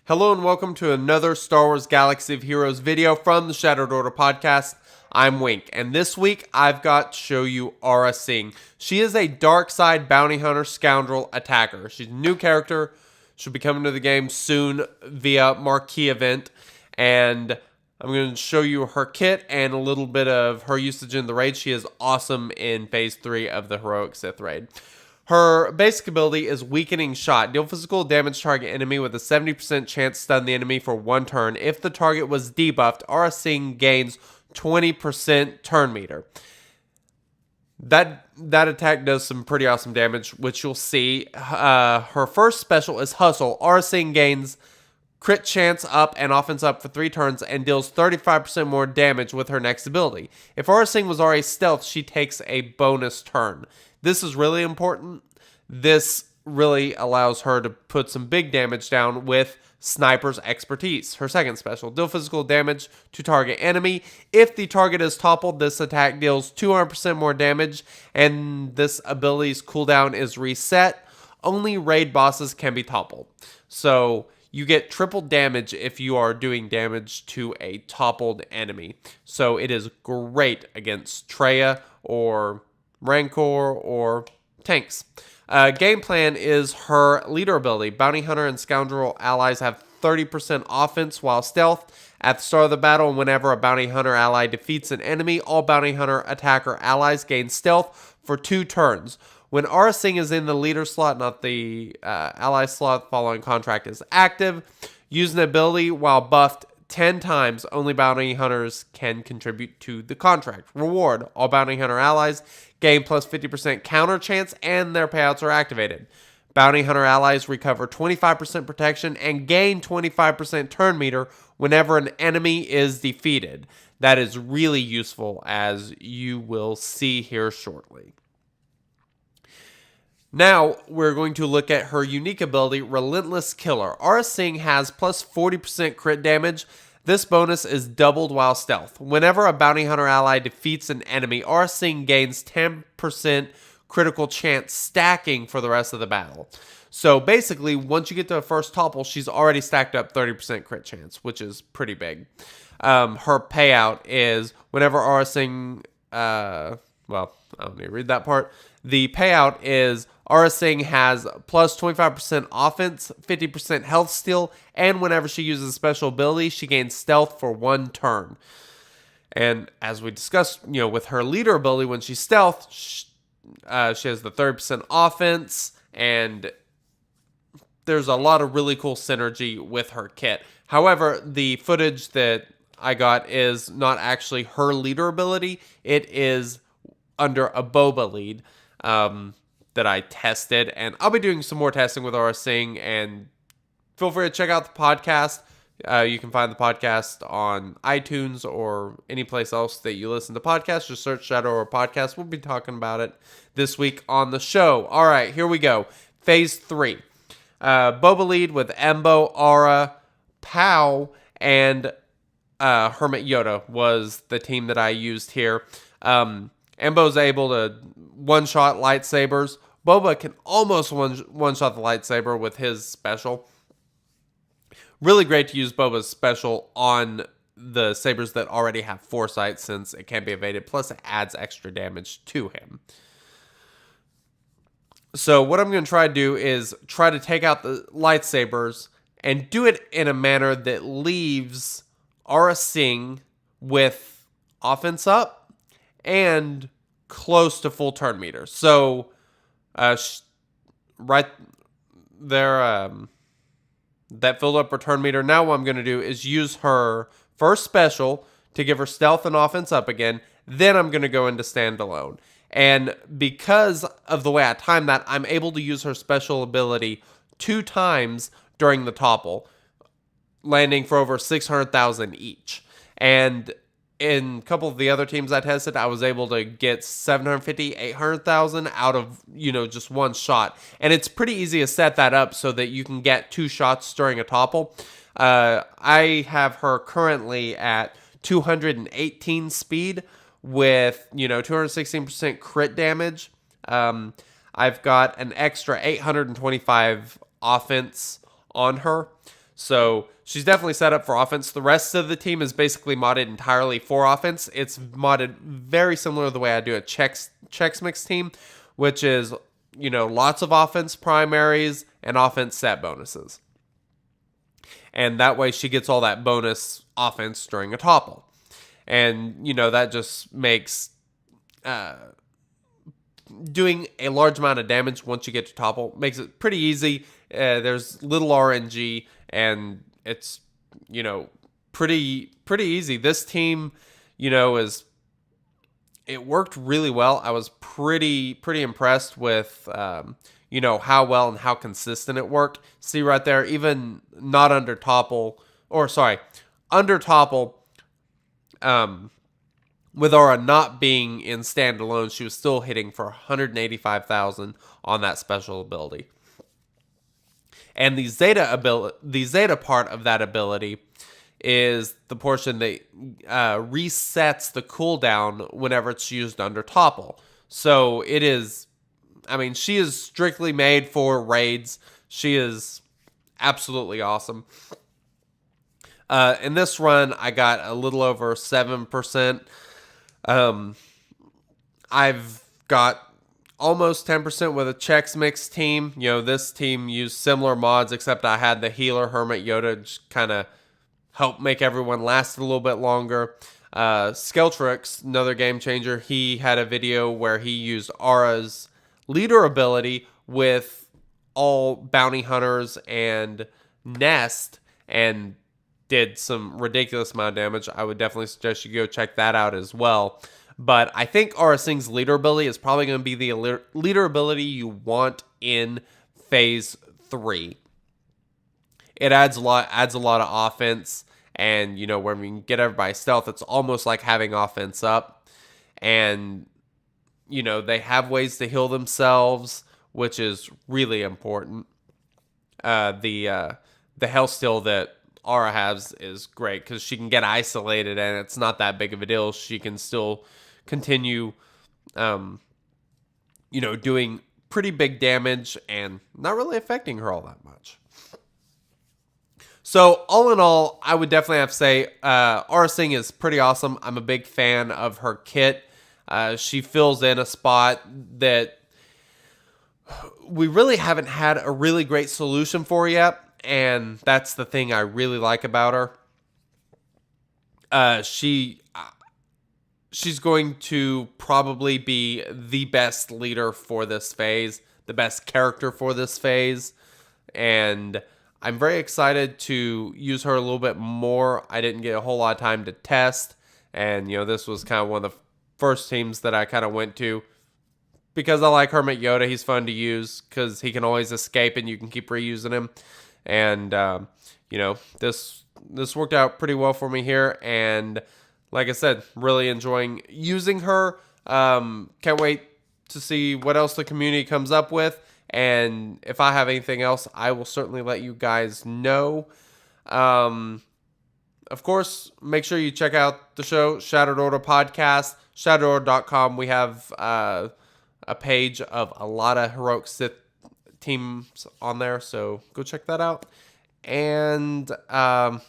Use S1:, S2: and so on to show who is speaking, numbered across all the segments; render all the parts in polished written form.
S1: Hello and welcome to another Star Wars Galaxy of Heroes video from the Shattered Order podcast. I'm Wink, and this week I've got to show you Aurra Sing. She is a dark side bounty hunter scoundrel attacker. She's a new character. She'll be coming to the game soon via marquee event, and I'm going to show you her kit and a little bit of her usage in the raid. She is awesome in Phase 3 of the Heroic Sith raid. Her basic ability is Weakening Shot. Deal physical damage to target enemy with a 70% chance to stun the enemy for one turn. If the target was debuffed, Aurra Sing gains 20% turn meter. That attack does some pretty awesome damage, which you'll see. Her first special is Hustle. Aurra Sing gains crit chance up and offense up for 3 turns and deals 35% more damage with her next ability. If Aurra Sing was already stealth, she takes a bonus turn. This is really important. This really allows her to put some big damage down with Sniper's Expertise. Her second special, deal physical damage to target enemy. If the target is toppled, this attack deals 200% more damage, and this ability's cooldown is reset. Only raid bosses can be toppled. So you get triple damage if you are doing damage to a toppled enemy. So it is great against Traya or Rancor or tanks. Game plan is her leader ability. Bounty Hunter and Scoundrel allies have 30% offense while stealth. At the start of the battle, whenever a Bounty Hunter ally defeats an enemy, all Bounty Hunter attacker allies gain stealth for 2 turns. When Aurra Sing is in the leader slot, not the ally slot, following contract is active. Use an ability while buffed 10 times, only bounty hunters can contribute to the contract. Reward, all bounty hunter allies gain plus 50% counter chance and their payouts are activated. Bounty hunter allies recover 25% protection and gain 25% turn meter whenever an enemy is defeated. That is really useful, as you will see here shortly. Now, we're going to look at her unique ability, Relentless Killer. Aurra Sing has plus 40% crit damage. This bonus is doubled while stealth. Whenever a bounty hunter ally defeats an enemy, Aurra Sing gains 10% critical chance stacking for the rest of the battle. So basically, once you get to the first topple, she's already stacked up 30% crit chance, which is pretty big. Her payout is whenever Aurra Sing... well, I don't need to read that part. The payout is Aurra Sing has plus 25% offense, 50% health steal, and whenever she uses a special ability, she gains stealth for 1 turn. And as we discussed, with her leader ability, when she's stealth, she has the 30% offense, and there's a lot of really cool synergy with her kit. However, the footage that I got is not actually her leader ability. It is under a Boba lead that I tested, and I'll be doing some more testing with Aurra Sing, and feel free to check out the podcast. You can find the podcast on iTunes or any place else that you listen to podcasts. Just search Shadow or Podcast. We'll be talking about it this week on the show. All right, here we go. Phase 3. Boba lead with Embo, Aurra, Pow, and Hermit Yoda was the team that I used here. Embo's able to one-shot lightsabers. Boba can almost one-shot the lightsaber with his special. Really great to use Boba's special on the sabers that already have foresight, since it can be evaded, plus it adds extra damage to him. So what I'm going to try to do is try to take out the lightsabers and do it in a manner that leaves Aurra Sing with offense up and close to full turn meter. So right there, that filled up her turn meter. Now what I'm going to do is use her first special to give her stealth and offense up again. Then I'm going to go into standalone. And because of the way I timed that, I'm able to use her special ability 2 times during the topple, landing for over 600,000 each. And in a couple of the other teams I tested, I was able to get 750, 800,000 out of, just one shot. And it's pretty easy to set that up so that you can get 2 shots during a topple. I have her currently at 218 speed with, 216% crit damage. I've got an extra 825 offense on her. So she's definitely set up for offense. The rest of the team is basically modded entirely for offense. It's modded very similar to the way I do a Chex Mix team, which is, lots of offense primaries and offense set bonuses. And that way she gets all that bonus offense during a topple. And, that just makes doing a large amount of damage once you get to topple makes it pretty easy. There's little RNG, and it's, pretty easy. This team, it worked really well. I was pretty impressed with, how well and how consistent it worked. See right there, even not under topple, under topple, with Aurra not being in standalone, she was still hitting for 185,000 on that special ability. And the Zeta part of that ability is the portion that resets the cooldown whenever it's used under topple. So it is, she is strictly made for raids. She is absolutely awesome. In this run, I got a little over 7%. I've got almost 10% with a Chex Mix team. This team used similar mods, except I had the healer Hermit Yoda just kind of help make everyone last a little bit longer. Skeltrix, another game changer, he had a video where he used Aurra's leader ability with all bounty hunters and Nest and did some ridiculous amount of damage. I would definitely suggest you go check that out as well. But I think Aurra Sing's leader ability is probably going to be the leader ability you want in Phase 3. It adds a lot of offense, and when we can get everybody stealth, it's almost like having offense up. And they have ways to heal themselves, which is really important. The health steal that Aurra has is great because she can get isolated and it's not that big of a deal. She can still continue, doing pretty big damage and not really affecting her all that much. So all in all, I would definitely have to say Aurra Sing is pretty awesome. I'm a big fan of her kit. She fills in a spot that we really haven't had a really great solution for yet. And that's the thing I really like about her. She's going to probably be the best leader for this phase, the best character for this phase. And I'm very excited to use her a little bit more. I didn't get a whole lot of time to test. And, this was kind of one of the first teams that I kind of went to. Because I like Hermit Yoda. He's fun to use because he can always escape and you can keep reusing him. And, this worked out pretty well for me here. And like I said, really enjoying using her. Can't wait to see what else the community comes up with. And if I have anything else, I will certainly let you guys know. Of course, make sure you check out the show, Shattered Order Podcast, shatteredorder.com. We have a page of a lot of heroic Sith teams on there, so go check that out. And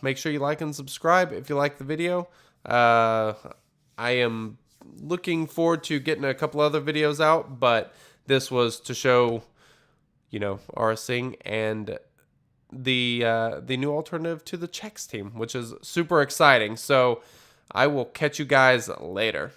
S1: make sure you like and subscribe if you like the video. I am looking forward to getting a couple other videos out, but this was to show, Aurra Sing and the new alternative to the Chex team, which is super exciting. So I will catch you guys later.